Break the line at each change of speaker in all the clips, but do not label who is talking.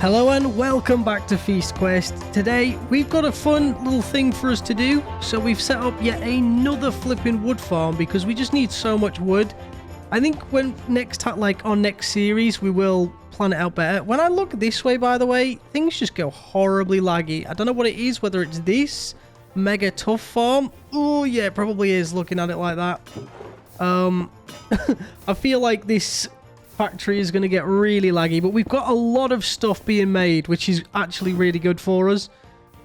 Hello and welcome back to FeastQuest. Today we've got a fun little thing for us to do. So we've set up yet another flipping wood farm because we just need so much wood. I think when on next series we will plan it out better. When I look this way, by the way, things just go horribly laggy. I don't know what it is, whether it's this mega tough farm. Oh yeah, it probably is looking at it like that. I feel like this factory is going to get really laggy, but we've got a lot of stuff being made, which is actually really good for us.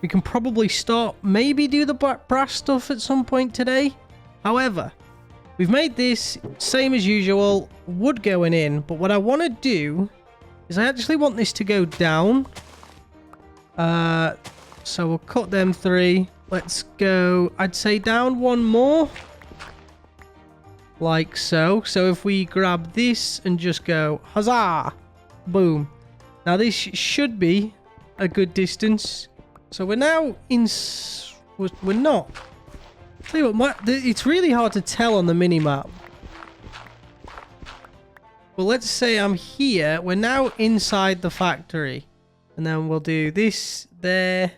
We can probably start, maybe do the brass stuff at some point today. However, we've made this same as usual, wood going in, but what I want to do is I actually want this to go down. So we'll cut them three. Let's go, I'd say down one more. Like so. So if we grab this and just go, huzzah! Boom. Now this should be a good distance. So we're now in... We're not. Tell you what, it's really hard to tell on the mini-map. Well, let's say I'm here. We're now inside the factory. And then we'll do this there.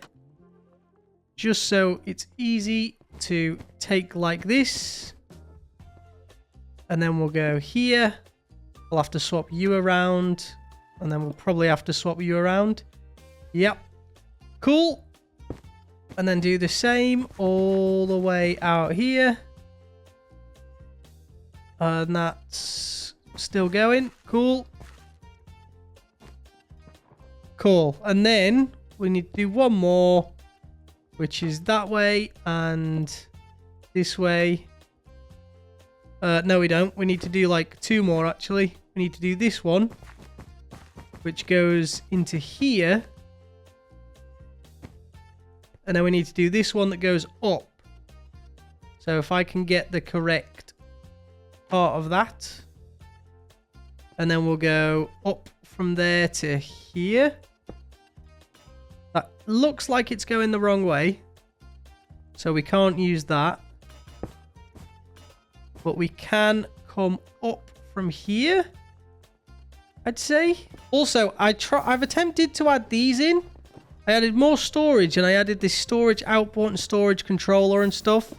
Just so it's easy to take like this. And then we'll go here. We'll have to swap you around. And then we'll probably have to swap you around. Yep. Cool. And then do the same all the way out here. And that's still going. Cool. Cool. And then we need to do one more, which is that way and this way. No, we don't. We need to do like two more, actually. We need to do this one, which goes into here. And then we need to do this one that goes up. So if I can get the correct part of that. And then we'll go up from there to here. That looks like it's going the wrong way. So we can't use that. But we can come up from here, I'd say. Also, I've attempted to add these in. I added more storage, and I added this storage output and storage controller and stuff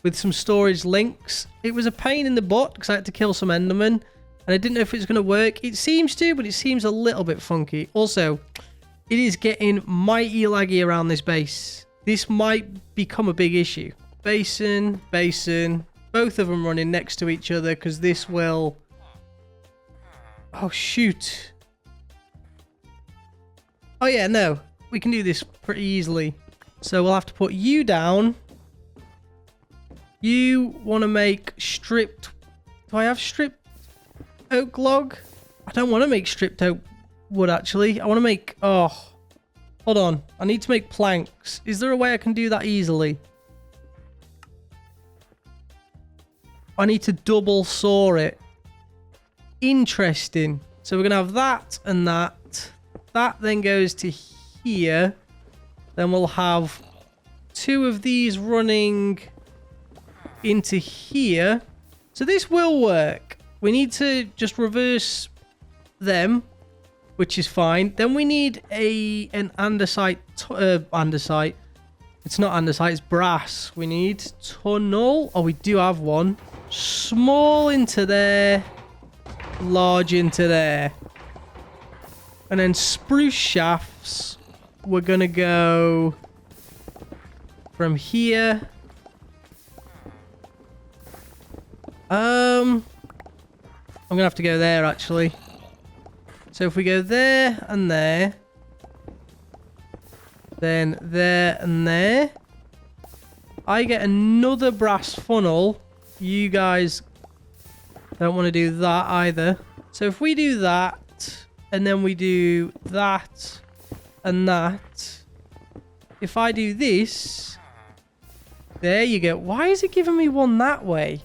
with some storage links. It was a pain in the butt because I had to kill some Endermen, and I didn't know if it was going to work. It seems to, but it seems a little bit funky. Also, it is getting mighty laggy around this base. This might become a big issue. Basin, basin. Both of them running next to each other because this will... Oh, shoot. Oh, yeah, no. We can do this pretty easily. So we'll have to put you down. You want to make stripped... Do I have stripped oak log? I don't want to make stripped oak wood, actually. I want to make... Oh, hold on. I need to make planks. Is there a way I can do that easily? I need to double saw it. Interesting. So we're going to have that and that. That then goes to here. Then we'll have two of these running into here. So this will work. We need to just reverse them, which is fine. Then we need an andesite. Andesite. It's not andesite, it's brass. We need tunnel. Oh, we do have one. Small into there, large into there. And then spruce shafts, we're going to go from here. I'm going to have to go there, actually. So if we go there and there, then there and there, I get another brass funnel. You guys don't want to do that either. So if we do that, and then we do that and that, if I do this, there you go. Why is it giving me one that way?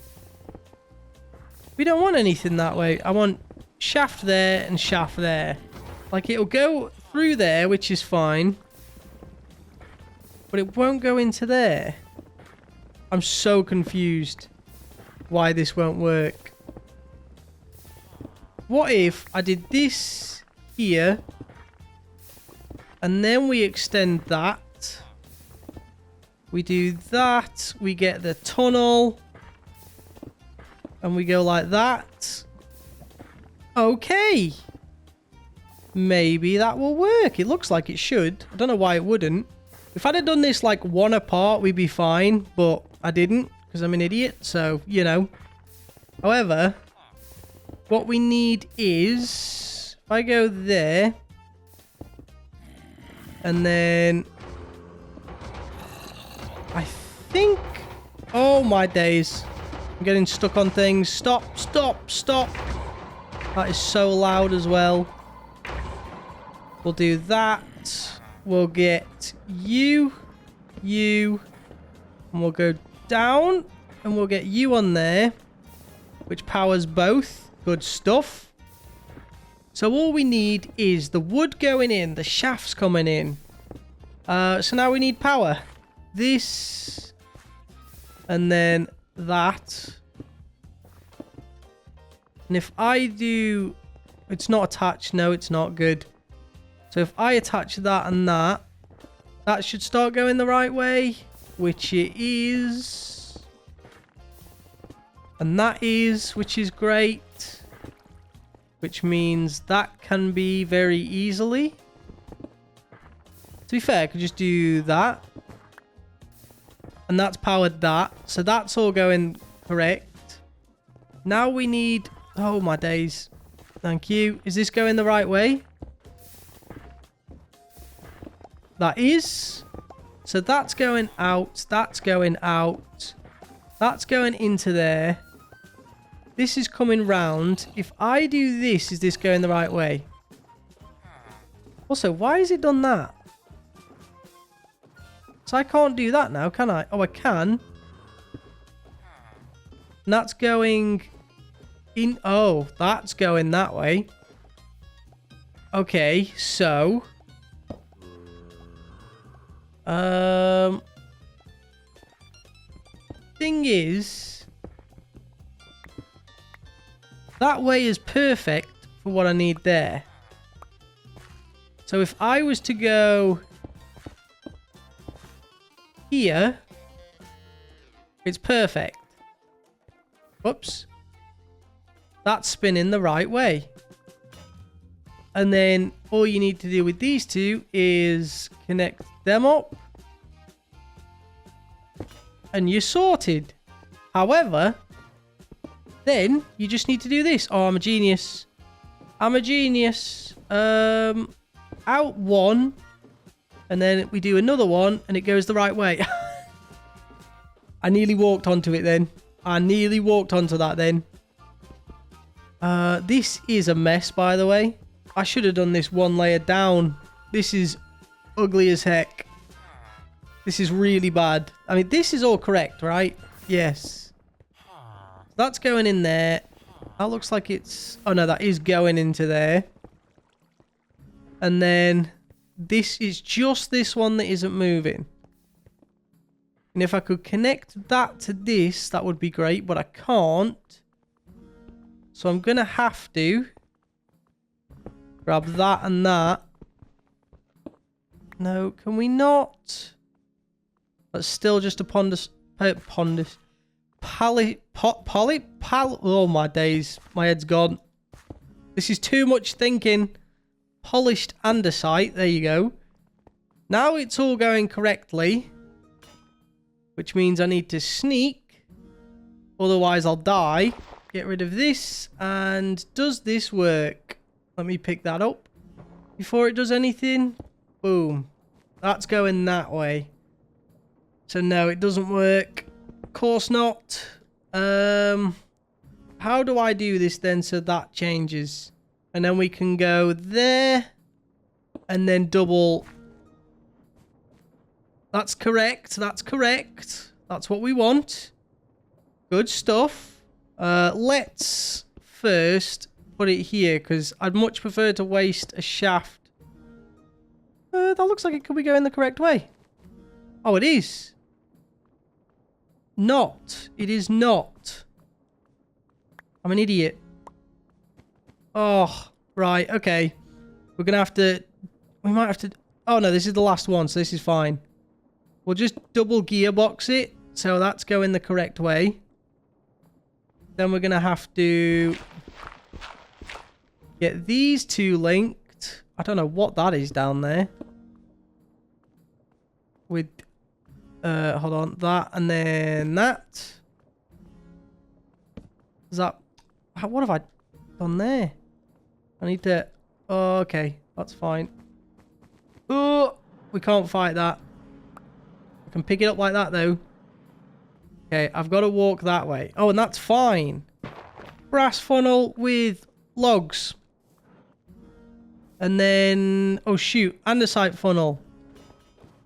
We don't want anything that way. I want shaft there and shaft there. Like, it'll go through there, which is fine. But it won't go into there. I'm so confused why this won't work. What if I did this here And then we extend that. We do that. We get the tunnel. And we go like that. Okay. Maybe that will work. It looks like it should. I don't know why it wouldn't. If I'd have done this like one apart, we'd be fine. But I didn't because I'm an idiot. So, you know. However, what we need is... If I go there... And then... I think... Oh my days. I'm getting stuck on things. Stop, stop, stop. That is so loud as well. We'll do that. We'll get you, and we'll go down, and we'll get you on there, which powers both. Good stuff. So all we need is the wood going in, the shafts coming in. So now we need power. This, and then that. And if I do... It's not attached. No, it's not good. So if I attach that and that, that should start going the right way, which it is. And that is, which is great. Which means that can be very easily. To be fair, I could just do that. And that's powered that. So that's all going correct. Now we need... Oh my days. Thank you. Is this going the right way? That is. So that's going out. That's going out. That's going into there. This is coming round. If I do this, is this going the right way? Also, why has it done that? So I can't do that now, can I? Oh, I can. And that's going in. Oh, that's going that way. Okay, so... Thing is, that way is perfect for what I need there. So if I was to go here, it's perfect. Whoops. That's spinning the right way. And then all you need to do with these two is connect them up. And you're sorted. However, then you just need to do this. Oh, I'm a genius. I'm a genius. Out one. And then we do another one and it goes the right way. I nearly walked onto it then. I nearly walked onto that then. This is a mess, by the way. I should have done this one layer down. This is ugly as heck. This is really bad. I mean, this is all correct, right? Yes. That's going in there. That looks like it's... Oh, no, that is going into there. And then this is just this one that isn't moving. And if I could connect that to this, that would be great, but I can't. So I'm going to have to grab that and that. No, can we not? That's still just a oh my days. My head's gone. This is too much thinking. Polished andesite. There you go. Now it's all going correctly. Which means I need to sneak. Otherwise I'll die. Get rid of this. And does this work? Let me pick that up. Before it does anything. Boom. That's going that way. So no, it doesn't work. Of course not. How do I do this then so that changes? And then we can go there. And then double. That's correct. That's correct. That's what we want. Good stuff. Let's first put it here because I'd much prefer to waste a shaft. That looks like it could be going the correct way. Oh, it is. Not. It is not. I'm an idiot. Oh, right. Okay. We're going to have to... We might have to... Oh, no, this is the last one, so this is fine. We'll just double gearbox it, so that's going the correct way. Then we're going to have to get these two linked. I don't know what that is down there. With, hold on, that and then that. Is that, what have I done there? I need to, oh, okay, that's fine. Oh, we can't fight that. I can pick it up like that though. Okay, I've got to walk that way. Oh, and that's fine. Brass funnel with logs. And then, oh shoot, andesite funnel.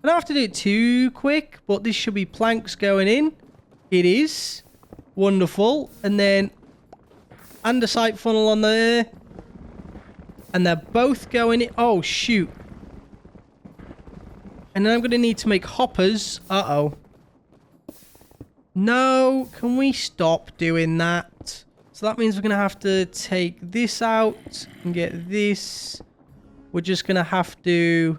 I don't have to do it too quick, but this should be planks going in. It is. Wonderful. And then andesite funnel on there. And they're both going in. Oh, shoot. And then I'm going to need to make hoppers. Uh-oh. No, can we stop doing that? So that means we're going to have to take this out and get this. We're just going to have to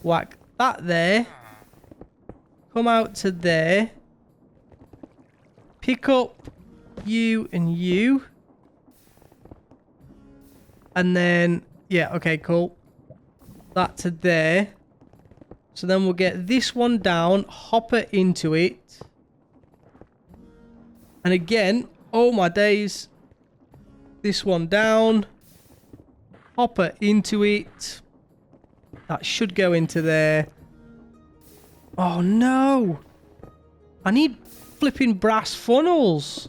whack that there. Come out to there. Pick up you and you. And then, yeah, okay, cool. That to there. So then we'll get this one down, hopper into it. And again, oh my days. This one down. Hopper into it. That should go into there. Oh no. I need flipping brass funnels.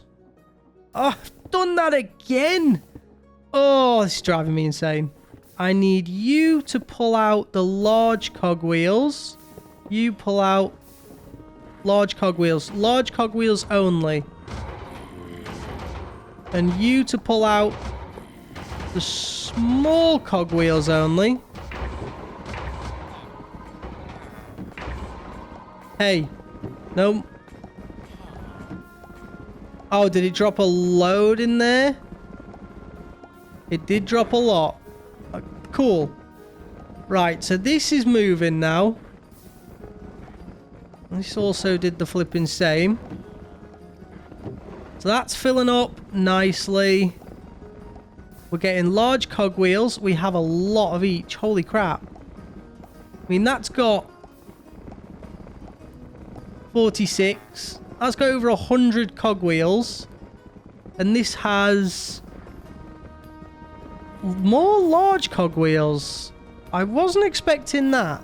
Oh, I've done that again. Oh, this is driving me insane. I need you to pull out the large cogwheels. You pull out large cogwheels. Large cogwheels only. And you to pull out the small cogwheels only. Hey. No. Oh, did it drop a load in there? It did drop a lot. Cool. Right, so this is moving now. This also did the flipping same. So that's filling up nicely. We're getting large cogwheels. We have a lot of each. Holy crap. I mean, that's got 46. That's got over 100 cogwheels. And this has more large cogwheels. I wasn't expecting that,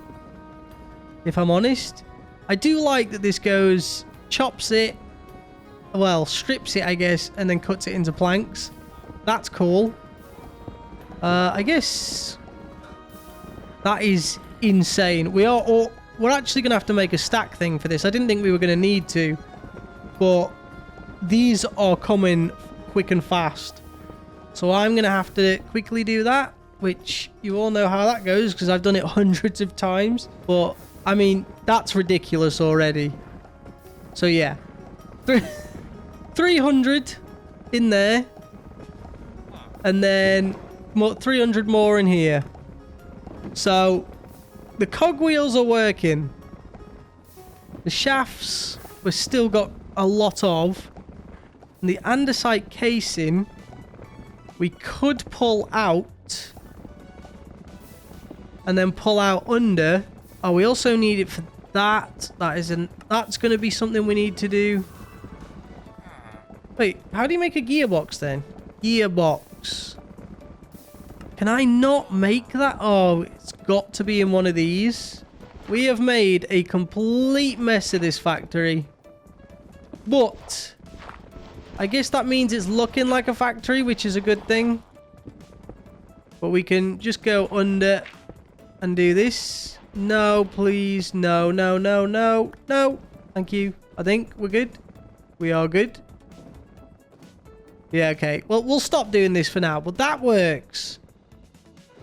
if I'm honest. I do like that this goes, chops it, well, strips it, I guess, and then cuts it into planks. That's cool. I guess that is insane. We're actually going to have to make a stack thing for this. I didn't think we were going to need to, but these are coming quick and fast. So I'm going to have to quickly do that, which you all know how that goes because I've done it hundreds of times. But, I mean, that's ridiculous already. So, yeah. 300 in there. And then 300 more in here. So, the cogwheels are working. The shafts we've still got a lot of. And the andesite casing we could pull out and then pull out under. Oh, we also need it for that. That's going to be something we need to do. Wait, how do you make a gearbox then? Gearbox. Can I not make that? Oh, it's got to be in one of these. We have made a complete mess of this factory. But I guess that means it's looking like a factory, which is a good thing. But we can just go under and do this. No, please. No, no, no, no, no. Thank you. I think we're good. We are good. Yeah, okay. Well, we'll stop doing this for now, but that works.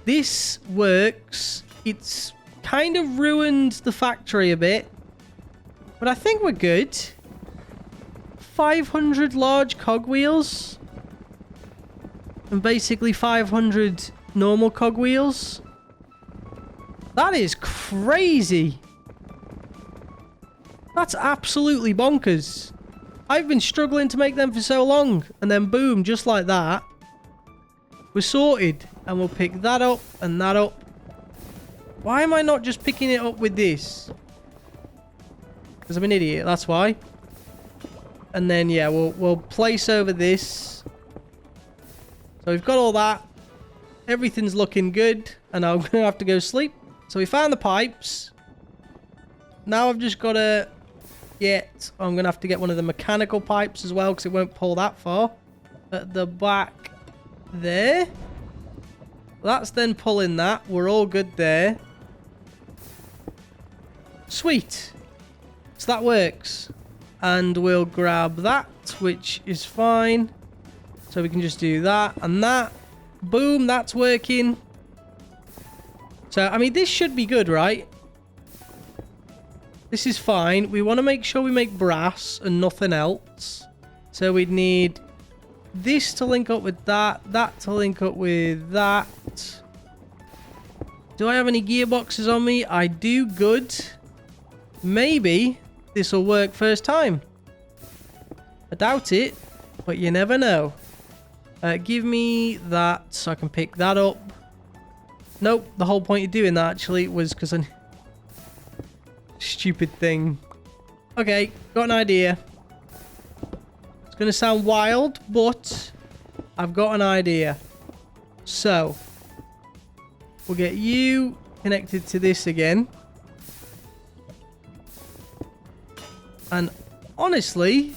This works. It's kind of ruined the factory a bit, but I think we're good. 500 large cogwheels and basically 500 normal cogwheels. That is crazy. That's absolutely bonkers. I've been struggling to make them for so long. And then boom, just like that. We're sorted. And we'll pick that up and that up. Why am I not just picking it up with this? Because I'm an idiot, that's why. And then, yeah, we'll place over this. So we've got all that. Everything's looking good. And I'm going to have to go sleep. So we found the pipes. Now I've just got to get... I'm going to have to get one of the mechanical pipes as well, because it won't pull that far. At the back there. That's then pulling that. We're all good there. Sweet. So that works. And we'll grab that, which is fine. So we can just do that and that. Boom, that's working. So, I mean, this should be good, right? This is fine. We want to make sure we make brass and nothing else. So we'd need this to link up with that. That to link up with that. Do I have any gearboxes on me? I do. Good. Maybe this will work first time. I doubt it, but you never know. Give me that so I can pick that up. Nope, the whole point of doing that actually was because I... Stupid thing. Okay, got an idea. It's going to sound wild, but I've got an idea. So, we'll get you connected to this again. And honestly,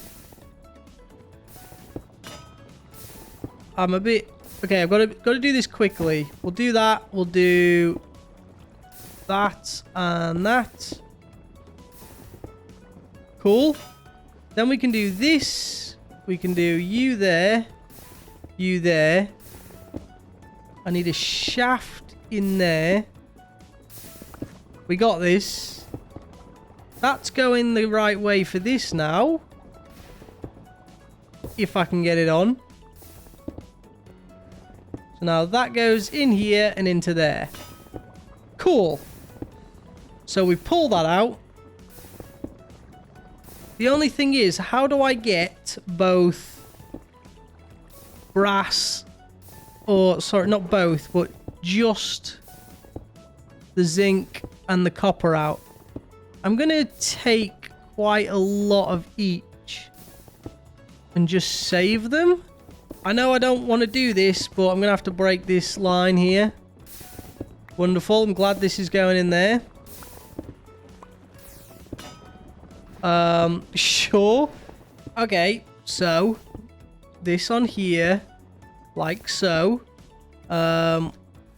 I'm a bit... Okay, I've got to do this quickly. We'll do that. We'll do that and that. Cool. Then we can do this. We can do you there. You there. I need a shaft in there. We got this. That's going the right way for this now. If I can get it on. So now that goes in here and into there. Cool. So we pull that out. The only thing is, how do I get both brass, or sorry, not both, but just the zinc and the copper out? I'm going to take quite a lot of each and just save them. I know I don't want to do this, but I'm going to have to break this line here. Wonderful. I'm glad this is going in there. Sure. Okay, so this on here, like so. I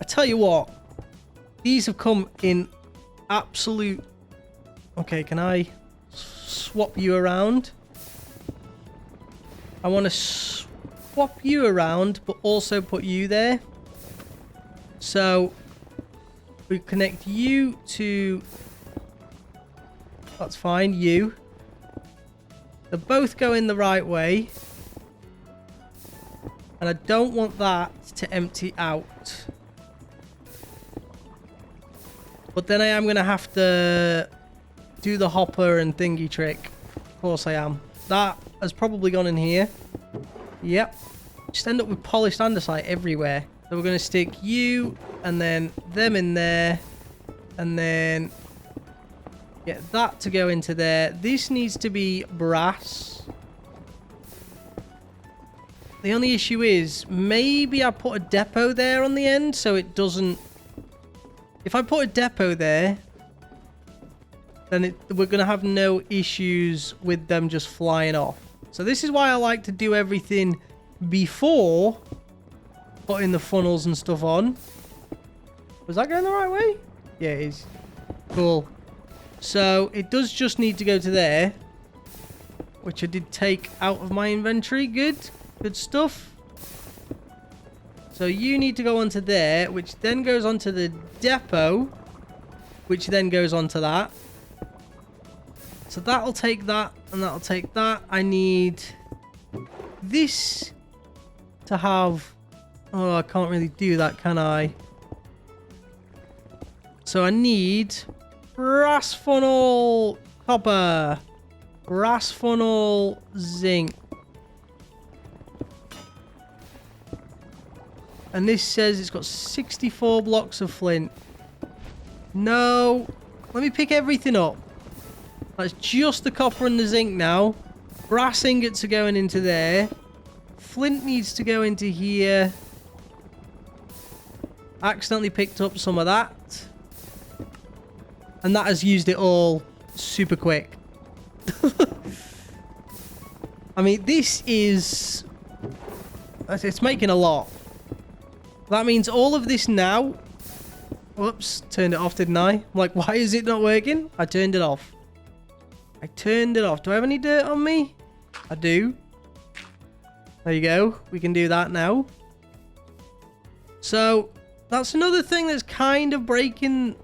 tell you what, these have come in absolute... Okay, can I swap you around? I want to swap you around, but also put you there. So we connect you to... That's fine, you. They both go in the right way. And I don't want that to empty out. But then I am going to have to do the hopper and thingy trick. Of course I am. That has probably gone in here. Yep. Just end up with polished andesite everywhere. So we're going to stick you and then them in there. And then... get that to go into there. This needs to be brass. The only issue is, maybe I put a depot there on the end so it doesn't... If I put a depot there, then we're going to have no issues with them just flying off. So this is why I like to do everything before putting the funnels and stuff on. Was that going the right way? Yeah, it is. Cool. So it does just need to go to there, which I did take out of my inventory. Good stuff. So you need to go onto there, which then goes onto the depot, which then goes onto that. So that'll take that, and that'll take that. I need this to have... Oh, I can't really do that, can I? So I need brass funnel copper, brass funnel zinc. And this says it's got 64 blocks of flint. No. Let me pick everything up. That's just the copper and the zinc now. Brass ingots are going into there. Flint needs to go into here. Accidentally picked up some of that. And that has used it all super quick. I mean, this is... It's making a lot. That means all of this now... Whoops, turned it off, didn't I? I'm like, why is it not working? I turned it off. I turned it off. Do I have any dirt on me? I do. There you go. We can do that now. So, that's another thing that's kind of breaking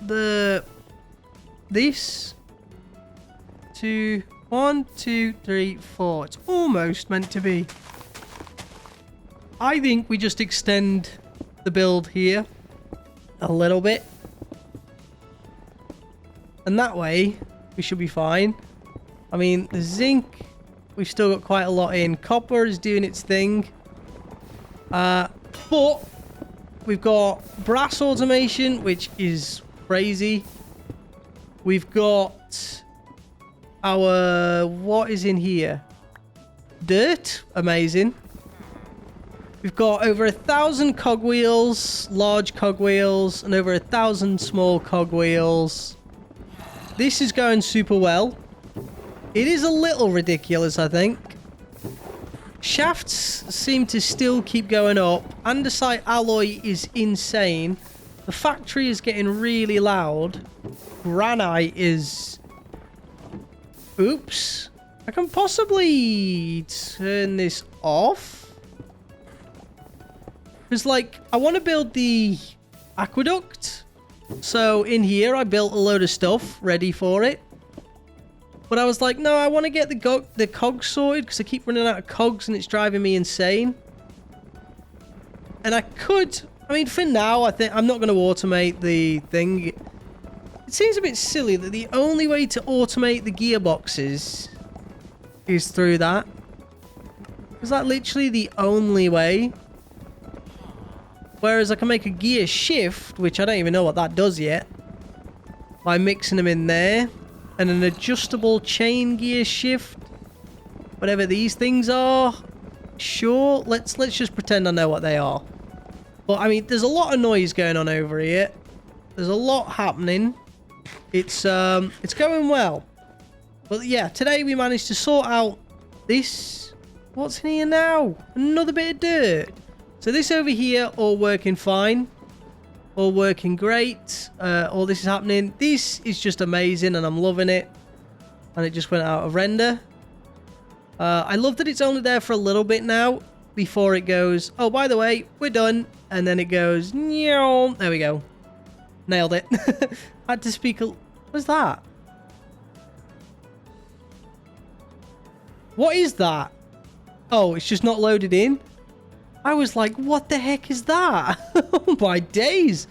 this. 1, 2, 3, 4. It's almost meant to be. I think we just extend the build here a little bit. And that way, we should be fine. I mean, the zinc, we've still got quite a lot in. Copper is doing its thing. But we've got brass automation, which is crazy. We've got our... What is in here? Dirt. Amazing. We've got over 1,000 cogwheels, large cogwheels, and over 1,000 small cogwheels. This is going super well. It is a little ridiculous, I think. Shafts seem to still keep going up. Andesite alloy is insane. The factory is getting really loud. Granite is... Oops. I can possibly turn this off. Because, like, I want to build the aqueduct. So, in here, I built a load of stuff ready for it. But I was like, no, I want to get the cogs sorted because I keep running out of cogs and it's driving me insane. And I could... I mean, for now, I think I'm not going to automate the thing. It seems a bit silly that the only way to automate the gearboxes is through that. Is that literally the only way? Whereas I can make a gear shift, which I don't even know what that does yet, by mixing them in there. And an adjustable chain gear shift. Whatever these things are. Sure, let's just pretend I know what they are. But, I mean, there's a lot of noise going on over here. There's a lot happening. It's going well. But, yeah, today we managed to sort out this. What's in here now? Another bit of dirt. So this over here, all working fine. All working great. All this is happening. This is just amazing, and I'm loving it. And it just went out of render. I love that it's only there for a little bit now. Before it goes, oh, by the way, we're done. And then it goes, there we go. Nailed it. Had to speak a... What's that? What is that? Oh, it's just not loaded in? I was like, what the heck is that? Oh my days.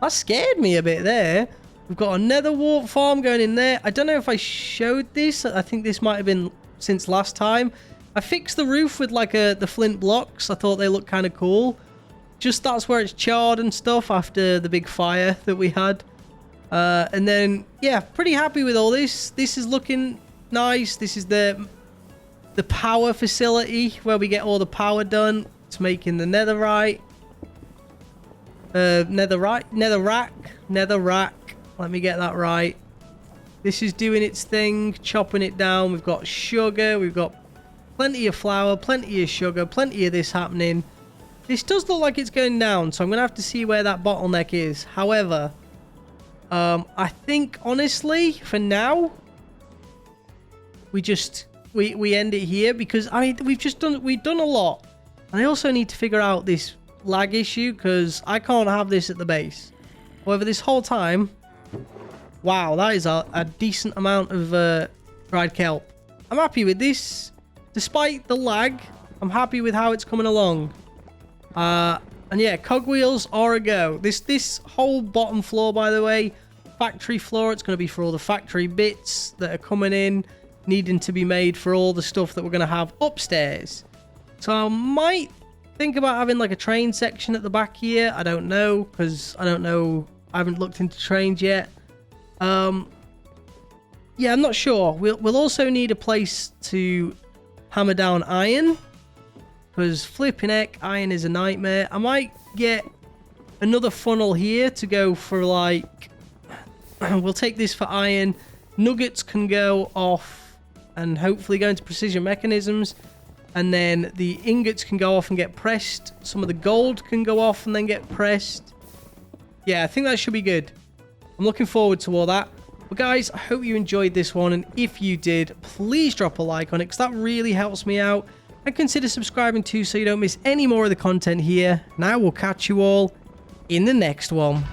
That scared me a bit there. We've got a nether wart farm going in there. I don't know if I showed this. I think this might have been since last time. I fixed the roof with like the flint blocks. I thought they looked kind of cool. Just that's where it's charred and stuff after the big fire that we had. And then, yeah, pretty happy with all this. This is looking nice. This is the power facility where we get all the power done. It's making the netherite. Netherrack. Let me get that right. This is doing its thing, chopping it down. We've got sugar. We've got plenty of flour, plenty of sugar, plenty of this happening. This does look like it's going down, so I'm going to have to see where that bottleneck is. However, I think, honestly, for now, we end it here because, I mean, we've done a lot. And I also need to figure out this lag issue because I can't have this at the base. However, this whole time, wow, that is a decent amount of dried kelp. I'm happy with this. Despite the lag, I'm happy with how it's coming along. And yeah, cogwheels are a go. This whole bottom floor, by the way, factory floor, it's going to be for all the factory bits that are coming in, needing to be made for all the stuff that we're going to have upstairs. So I might think about having like a train section at the back here. I don't know, because I don't know. I haven't looked into trains yet. Yeah, I'm not sure. We'll also need a place to hammer down iron, because flipping heck, iron is a nightmare. I might get another funnel here to go for like, we'll take this for iron. Nuggets can go off and hopefully go into precision mechanisms, and then the ingots can go off and get pressed. Some of the gold can go off and then get pressed. Yeah, I think that should be good. I'm looking forward to all that. But guys, I hope you enjoyed this one, and if you did, please drop a like on it, because that really helps me out. And consider subscribing too, so you don't miss any more of the content here. And I will catch you all in the next one.